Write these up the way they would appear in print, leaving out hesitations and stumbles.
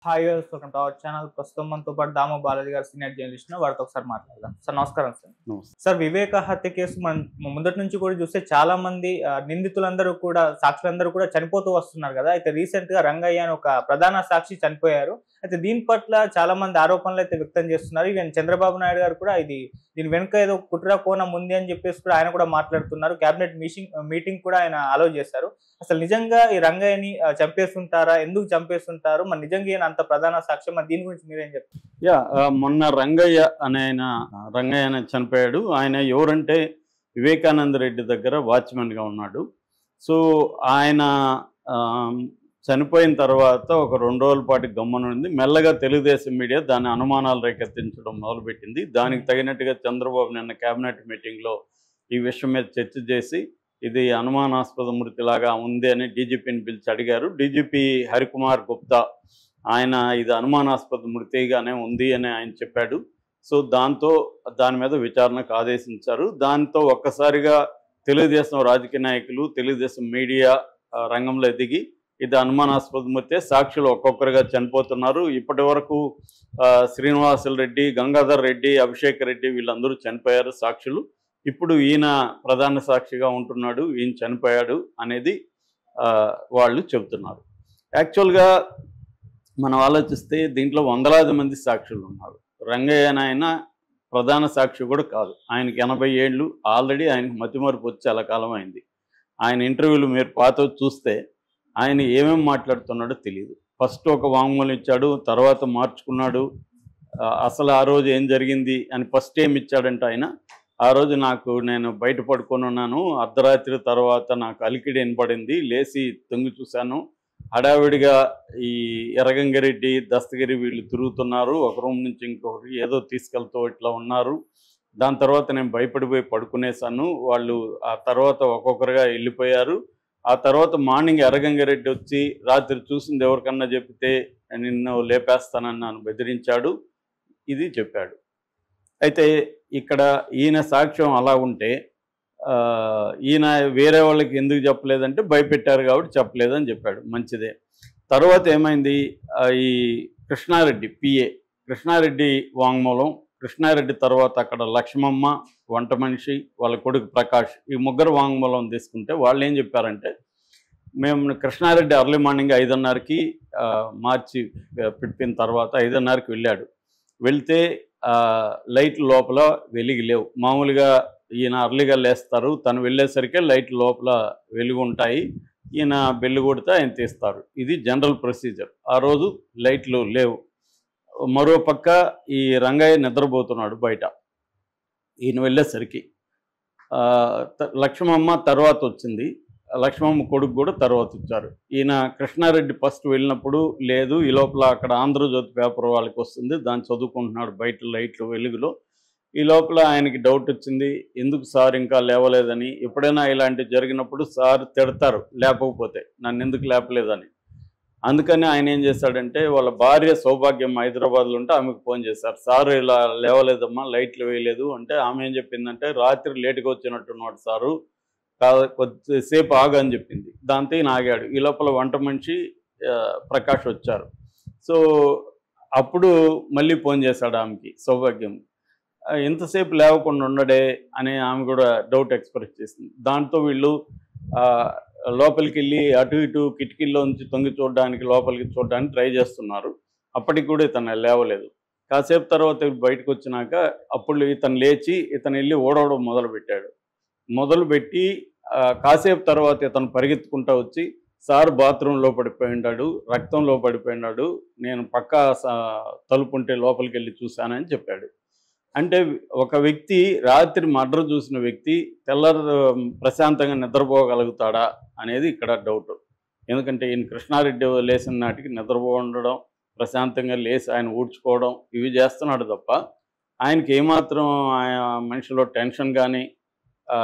Hi viewers, welcome to our channel. ప్రస్తుతం మనతో పాటు దాము బాలాజీ గారు, సీనియర్ జర్నలిస్ట్, వారితో ఒకసారి మాట్లాడదాం. సార్ నమస్కారం. సార్ నమస్తే. సార్ వివేక హత్య కేసు మనం ముందటి నుంచి కూడా చూస్తే చాలా మంది నిందితులందరూ కూడా, సాక్షులందరూ కూడా చనిపోతూ వస్తున్నారు కదా. అయితే రీసెంట్ గా రంగయ్య అని ఒక ప్రధాన సాక్షి చనిపోయారు. అయితే దీని పట్ల చాలా మంది ఆరోపణలు అయితే వ్యక్తం చేస్తున్నారు. ఈవెన్ చంద్రబాబు నాయుడు గారు కూడా దీని వెనుక ఏదో కుట్ర కోణం ఉంది అని చెప్పేసి కూడా ఆయన కూడా మాట్లాడుతున్నారు. కేబినెట్ మీటింగ్ కూడా ఆయన అలౌ చేశారు. అసలు నిజంగా ఈ రంగయ్యని చంపేస్తుంటారా? ఎందుకు చంపేస్తుంటారు? మరి నిజంగా ఈయన అంత ప్రధాన సాక్ష్యం, మరి దీని గురించి మీరేం చెప్తారు? మొన్న రంగయ్య చనిపోయాడు. ఆయన ఎవరంటే వివేకానంద రెడ్డి దగ్గర వాచ్మెన్గా ఉన్నాడు. సో ఆయన చనిపోయిన తర్వాత ఒక 2 రోజుల పాటు గమ్మునుంది. మెల్లగా తెలుగుదేశం మీడియా దాని అనుమానాలు రేకెత్తించడం మొదలుపెట్టింది. దానికి తగినట్టుగా చంద్రబాబు నిన్న కేబినెట్ మీటింగ్లో ఈ విషయం మీద చర్చ చేసి ఇది అనుమానాస్పద మృతిలాగా ఉంది అని డీజీపీని పిలిచి అడిగారు. డీజీపీ హరికుమార్ గుప్తా ఆయన ఇది అనుమానాస్పద మృతిగానే ఉంది అని ఆయన చెప్పాడు. సో దాని మీద విచారణకు ఆదేశించారు. దాంతో ఒక్కసారిగా తెలుగుదేశం రాజకీయ నాయకులు, తెలుగుదేశం మీడియా రంగంలో దిగి ఇది అనుమానాస్పద మృతే, సాక్షులు ఒక్కొక్కరుగా చనిపోతున్నారు. ఇప్పటి వరకు శ్రీనివాసులు రెడ్డి, గంగాధర్ రెడ్డి, అభిషేక్ రెడ్డి వీళ్ళందరూ చనిపోయారు సాక్షులు. ఇప్పుడు ఈయన ప్రధాన సాక్షిగా ఉంటున్నాడు, ఈయన చనిపోయాడు అనేది వాళ్ళు చెబుతున్నారు. యాక్చువల్గా మనం ఆలోచిస్తే దీంట్లో వందలాది మంది సాక్షులు ఉన్నారు. రంగయ్య ఆయన ప్రధాన సాక్షి కూడా కాదు. ఆయనకి 80 ఏళ్ళు ఆల్రెడీ. ఆయనకి మతిమరుపు వచ్చి చాలా కాలం అయింది. ఆయన ఇంటర్వ్యూలు మీరు పాత చూస్తే ఆయన ఏమేమి మాట్లాడుతున్నాడో తెలియదు. ఫస్ట్ ఒక వాంగ్మూలం ఇచ్చాడు, తర్వాత మార్చుకున్నాడు. అసలు ఆ రోజు ఏం జరిగింది అని ఫస్ట్ ఏమి ఇచ్చాడంటే ఆయన, ఆ రోజు నేను బయట పడుకొని ఉన్నాను, అర్ధరాత్రి తర్వాత నాకు అలికిడి వినపడింది, లేచి తొంగి చూశాను, హడావిడిగా ఈ ఎర్రగంగిరెడ్డి, దస్తగిరి వీళ్ళు తిరుగుతున్నారు, ఒక రూమ్ నుంచి ఇంకొకటి ఏదో తీసుకెళ్తూ ఇట్లా ఉన్నారు. దాని తర్వాత నేను భయపడిపోయి పడుకునేసాను. వాళ్ళు ఆ తర్వాత ఒక్కొక్కరుగా వెళ్ళిపోయారు. ఆ తర్వాత మార్నింగ్ ఎర్రగంగిరెడ్డి వచ్చి రాత్రి చూసింది ఎవరికన్నా చెప్తే నిన్ను లేపేస్తానని నన్ను బెదిరించాడు, ఇది చెప్పాడు. అయితే ఇక్కడ ఈయన సాక్ష్యం అలా ఉంటే ఈయన వేరే వాళ్ళకి ఎందుకు చెప్పలేదంటే భయపెట్టారు కాబట్టి చెప్పలేదని చెప్పాడు. మంచిదే. తర్వాత ఏమైంది, ఈ కృష్ణారెడ్డి పిఏ కృష్ణారెడ్డి వాంగ్మూలం, కృష్ణారెడ్డి తర్వాత అక్కడ లక్ష్మమ్మ, వంట మనిషి, వాళ్ళ కొడుకు ప్రకాష్, ఈ ముగ్గురు వాంగ్మూలం తీసుకుంటే వాళ్ళు ఏం చెప్పారంటే, మేము కృష్ణారెడ్డి అర్లీ మార్నింగ్ 5:30కి మార్చి పెట్టిన తర్వాత 5:30కి వెళ్ళాడు. వెళ్తే లైట్లు లోపల వెలిగి లేవు. మామూలుగా ఈయన అర్లీగా లేస్తారు, తను వెళ్ళేసరికి లైట్లు లోపల వెలుగు ఉంటాయి, ఈయన బెల్లు కొడితే ఆయన తీస్తారు. ఇది జనరల్ ప్రొసీజర్. ఆ రోజు లైట్లు లేవు. మరోపక్క ఈ రంగయ్య నిద్రపోతున్నాడు బయట ఈయన వెళ్ళేసరికి. లక్ష్మమ్మ తర్వాత వచ్చింది, లక్ష్మమ్మ కొడుకు కూడా తర్వాత వచ్చారు. ఈయన కృష్ణారెడ్డి ఫస్ట్ వెళ్ళినప్పుడు లేదు, ఈ లోపల అక్కడ ఆంధ్రజ్యోతి పేపర్ వాళ్ళకి వస్తుంది, దాన్ని చదువుకుంటున్నాడు బయట లైట్లు వెలుగులో. ఈ లోపల ఆయనకి డౌట్ వచ్చింది, ఎందుకు సార్ ఇంకా లేవలేదని. ఎప్పుడైనా ఇలాంటివి జరిగినప్పుడు సార్ తిడతారు లేపకపోతే, నన్ను ఎందుకు లేపలేదని. అందుకని ఆయన ఏం చేశాడంటే, వాళ్ళ భార్య సౌభాగ్యం హైదరాబాద్లో ఉంటే ఆమెకు ఫోన్ చేశారు, సార్ ఇలా లేవలేదమ్మా, లైట్లు వేయలేదు అంటే. ఆమె ఏం చెప్పిందంటే, రాత్రి లేటుగా వచ్చినట్టున్నాడు సారు, కొద్దిసేపు ఆగని చెప్పింది. దాంతో ఈయన ఆగాడు. ఈ లోపల వంట మనిషి ప్రకాష్ వచ్చారు. సో అప్పుడు మళ్ళీ ఫోన్ చేశాడు ఆమెకి, సౌభాగ్యం. ఎంతసేపు లేవకుండా ఉండడే అని ఆమె కూడా డౌట్ ఎక్స్ప్రెస్ చేసింది. దాంతో వీళ్ళు లోపలికి వెళ్ళి అటు ఇటు కిటికీల్లోంచి తొంగి చూడడానికి, లోపలికి చూడడానికి ట్రై చేస్తున్నారు. అప్పటికి కూడా ఇతను లేవలేదు. కాసేపు తర్వాత బయటకు వచ్చినాక అప్పుడు ఇతను లేచి ఇతను వెళ్ళి ఓడవడం మొదలుపెట్టి కాసేపు తర్వాత ఇతను పరిగెత్తుకుంటూ వచ్చి, సార్ బాత్రూంలో పడిపోయినాడు, రక్తంలో పడిపోయినాడు, నేను పక్కా తలుపు ఉంటే లోపలికి వెళ్ళి చూశానని చెప్పాడు. అంటే ఒక వ్యక్తి రాత్రి మర్డర్ చూసిన వ్యక్తి తెల్లారు ప్రశాంతంగా నిద్రపోగలుగుతాడా అనేది ఇక్కడ డౌట్. ఎందుకంటే ఈయన కృష్ణారెడ్డి లేచిన నాటికి నిద్రపోవడం, ప్రశాంతంగా లేచి ఆయన ఊడ్చుకోవడం ఇవి చేస్తున్నాడు తప్ప ఆయనకి ఏమాత్రం మనిషిలో టెన్షన్ కానీ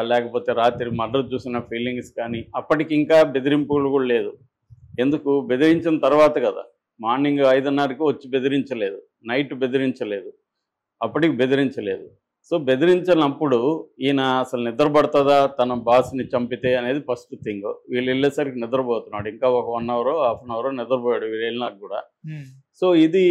లేకపోతే రాత్రి మర్డర్ చూసిన ఫీలింగ్స్ కానీ, అప్పటికి ఇంకా బెదిరింపులు కూడా లేదు. ఎందుకు బెదిరించిన తర్వాత కదా, మార్నింగ్ 5:30కి వచ్చి బెదిరించలేదు, నైట్ బెదిరించలేదు, అప్పటికి బెదిరించలేదు. సో బెదిరించినప్పుడు ఈయన అసలు నిద్రపడుతుందా తన బాస్ని చంపితే అనేది ఫస్ట్ థింగ్. వీళ్ళు వెళ్ళేసరికి నిద్రపోతున్నాడు, ఇంకా ఒక 1 అవర్ హాఫ్ అన్ అవర్ నిద్రపోయాడు వీళ్ళు వెళ్ళినాక కూడా. సో ఇది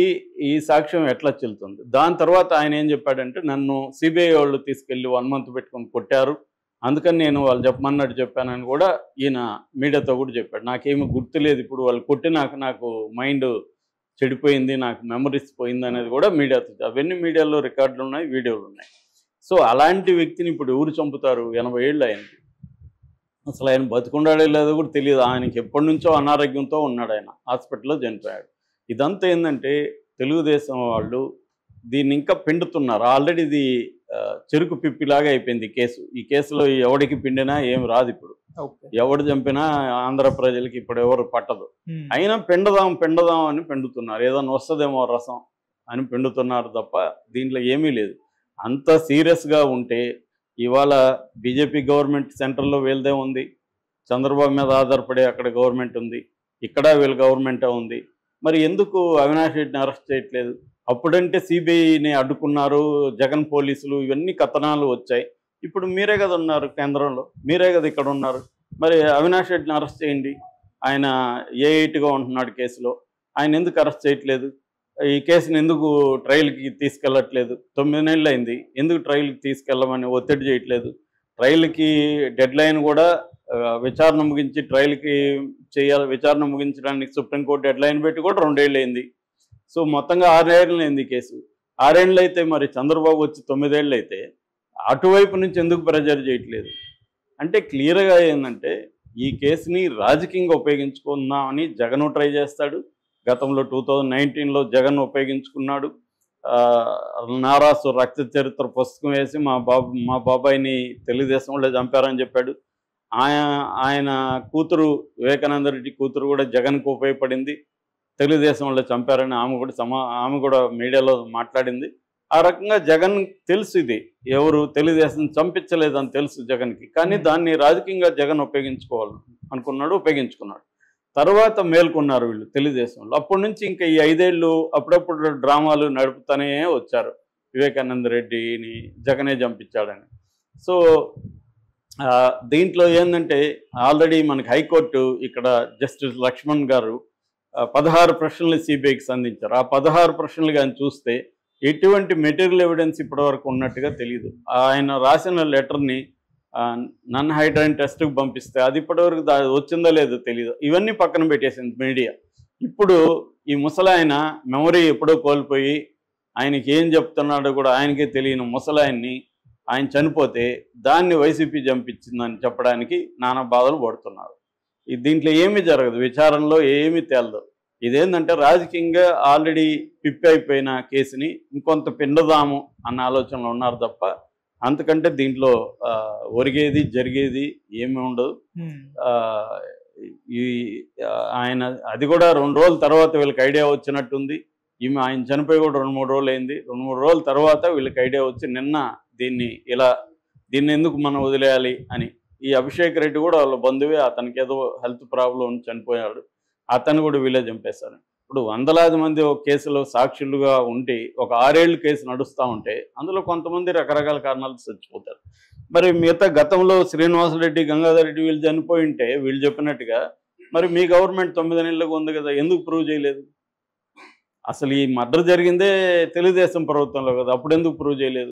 ఈ సాక్ష్యం ఎట్లా చెల్లుతుంది. దాని తర్వాత ఆయన ఏం చెప్పాడంటే, నన్ను సిబిఐ వాళ్ళు తీసుకెళ్ళి 1 మంత్ పెట్టుకొని కొట్టారు, అందుకని నేను వాళ్ళు చెప్పమన్నట్టు చెప్పానని కూడా ఈయన మీడియాతో కూడా చెప్పాడు. నాకేమీ గుర్తులేదు, ఇప్పుడు వాళ్ళు కొట్టినాక నాకు మైండ్ చెడిపోయింది, నాకు మెమరీస్ పోయింది అనేది కూడా మీడియాతో, అవన్నీ మీడియాలో రికార్డులు ఉన్నాయి, వీడియోలు ఉన్నాయి. సో అలాంటి వ్యక్తిని ఇప్పుడు ఎవరు చంపుతారు? 80 ఏళ్ళు ఆయనకి. అసలు ఆయన బతుకుండాడో లేదో కూడా తెలియదు. ఆయనకి ఎప్పటి నుంచో అనారోగ్యంతో ఉన్నాడు, ఆయన హాస్పిటల్లో చనిపోయాడు. ఇదంతా ఏంటంటే తెలుగుదేశం వాళ్ళు దీన్ని ఇంకా పిండుతున్నారు. ఆల్రెడీ ఇది చెరుకు పిప్పిలాగా అయిపోయింది కేసు. ఈ కేసులో ఎవడికి పిండినా ఏం రాదు ఇప్పుడు, ఎవడు చంపినా ఆంధ్ర ప్రజలకి ఇప్పుడు ఎవరు పట్టదు. అయినా పిండదాం అని పిండుతున్నారు, ఏదైనా వస్తుందేమో రసం అని పిండుతున్నారు తప్ప దీంట్లో ఏమీ లేదు. అంత సీరియస్గా ఉంటే ఇవాళ బీజేపీ గవర్నమెంట్ సెంట్రల్లో వీళ్ళదే ఉంది, చంద్రబాబు మీద ఆధారపడి అక్కడ గవర్నమెంట్ ఉంది, ఇక్కడ వీళ్ళ గవర్నమెంటే ఉంది. మరి ఎందుకు అవినాష్ రెడ్డిని అరెస్ట్ చేయట్లేదు? అప్పుడంటే సిబిఐని అడ్డుకున్నారు, జగన్ పోలీసులు, ఇవన్నీ కథనాలు వచ్చాయి. ఇప్పుడు మీరే కదా ఉన్నారు కేంద్రంలో, మీరే కదా ఇక్కడ ఉన్నారు. మరి అవినాష్ రెడ్డిని అరెస్ట్ చేయండి, ఆయన ఏ8గా ఉంటున్నాడు కేసులో, ఆయన ఎందుకు అరెస్ట్ చేయట్లేదు? ఈ కేసుని ఎందుకు ట్రయల్కి తీసుకెళ్ళట్లేదు? 9 నెలలు అయింది, ఎందుకు ట్రయల్కి తీసుకెళ్ళమని ఒత్తిడి చేయట్లేదు? ట్రయల్కి డెడ్ లైన్ కూడా విచారణ ముగించి ట్రయల్కి చేయాలి, విచారణ ముగించడానికి సుప్రీంకోర్టు డెడ్ లైన్ పెట్టి కూడా 2 ఏళ్ళు అయింది. సో మొత్తంగా 6 ఏళ్ళు అయింది కేసు. 6 ఏళ్ళు అయితే మరి చంద్రబాబు వచ్చి 9 ఏళ్ళు అయితే అటువైపు నుంచి ఎందుకు ప్రెజర్ చేయట్లేదు? అంటే క్లియర్గా ఏంటంటే ఈ కేసుని రాజకీయంగా ఉపయోగించుకుందామని జగన్ ట్రై చేస్తాడు. గతంలో 2019లో జగన్ ఉపయోగించుకున్నాడు. నారాసు రక్త చరిత్ర పుస్తకం వేసి మా బాబాయిని తెలుగుదేశం వాళ్ళే చంపారని చెప్పాడు. ఆయన కూతురు వివేకానంద రెడ్డి కూతురు కూడా జగన్కు ఉపయోగపడింది, తెలుగుదేశం వాళ్ళు చంపారని ఆమె కూడా మీడియాలో మాట్లాడింది. ఆ రకంగా జగన్ తెలుసు ఇది ఎవరు తెలుగుదేశం చంపించలేదని తెలుసు జగన్కి, కానీ దాన్ని రాజకీయంగా జగన్ ఉపయోగించుకున్నాడు. తర్వాత మేల్కొన్నారు వీళ్ళు తెలుగుదేశంలో. అప్పటి నుంచి ఇంకా ఈ 5 ఏళ్ళు అప్పుడప్పుడు డ్రామాలు నడుపుతూనే వచ్చారు, వివేకానంద రెడ్డిని జగనే చంపించాడని. సో దీంట్లో ఏంటంటే ఆల్రెడీ మనకి హైకోర్టు ఇక్కడ జస్టిస్ లక్ష్మణ్ గారు 16 ప్రశ్నలు సిబిఐకి సంధించారు. ఆ 16 ప్రశ్నలు కానీ చూస్తే ఎటువంటి మెటీరియల్ ఎవిడెన్స్ ఇప్పటివరకు ఉన్నట్టుగా తెలియదు. ఆయన రాసిన లెటర్ని నన్ హైడ్రాయిన్ టెస్ట్కి పంపిస్తే అది ఇప్పటివరకు వచ్చిందో లేదో తెలియదు. ఇవన్నీ పక్కన పెట్టేసింది మీడియా. ఇప్పుడు ఈ ముసలాయన మెమరీ ఎప్పుడో కోల్పోయి ఆయనకి ఏం చెప్తున్నాడో కూడా ఆయనకే తెలియని ముసలాయన్ని ఆయన చనిపోతే దాన్ని వైసీపీ చంపించిందని చెప్పడానికి నానా బాధలు పడుతున్నారు. దీంట్లో ఏమీ జరగదు, విచారణలో ఏమీ తేలదు. ఇదేంటంటే రాజకీయంగా ఆల్రెడీ పిప్పి అయిపోయిన కేసుని ఇంకొంత పిండుదాము అన్న ఆలోచనలో ఉన్నారు తప్ప అంతకంటే దీంట్లో ఒరిగేది జరిగేది ఏమీ ఉండదు. ఈ ఆయన అది కూడా 2 రోజుల తర్వాత వీళ్ళకి ఐడియా వచ్చినట్టుంది. ఆయన చనిపోయి కూడా 2-3 రోజులు అయింది. 2-3 రోజుల తర్వాత వీళ్ళకి ఐడియా వచ్చి నిన్న దీన్ని ఎందుకు మనం వదిలేయాలి అని, ఈ అభిషేక్ రెడ్డి కూడా వాళ్ళ బంధువే, అతనికి ఏదో హెల్త్ ప్రాబ్లం చనిపోయాడు, అతను కూడా వీళ్ళే చంపేశారు. ఇప్పుడు వందలాది మంది ఒక కేసులో సాక్షులుగా ఉండి ఒక 6 ఏళ్ళు కేసు నడుస్తూ ఉంటే అందులో కొంతమంది రకరకాల కారణాలు చచ్చిపోతారు. మరి మిగతా గతంలో శ్రీనివాసరెడ్డి, గంగాధర్ రెడ్డి వీళ్ళు చనిపోయి ఉంటే వీళ్ళు చెప్పినట్టుగా మరి మీ గవర్నమెంట్ 9 నెలలకు ఉంది కదా, ఎందుకు ప్రూవ్ చేయలేదు? అసలు ఈ మర్డర్ జరిగిందే తెలుగుదేశం ప్రభుత్వంలో కదా, అప్పుడు ఎందుకు ప్రూవ్ చేయలేదు?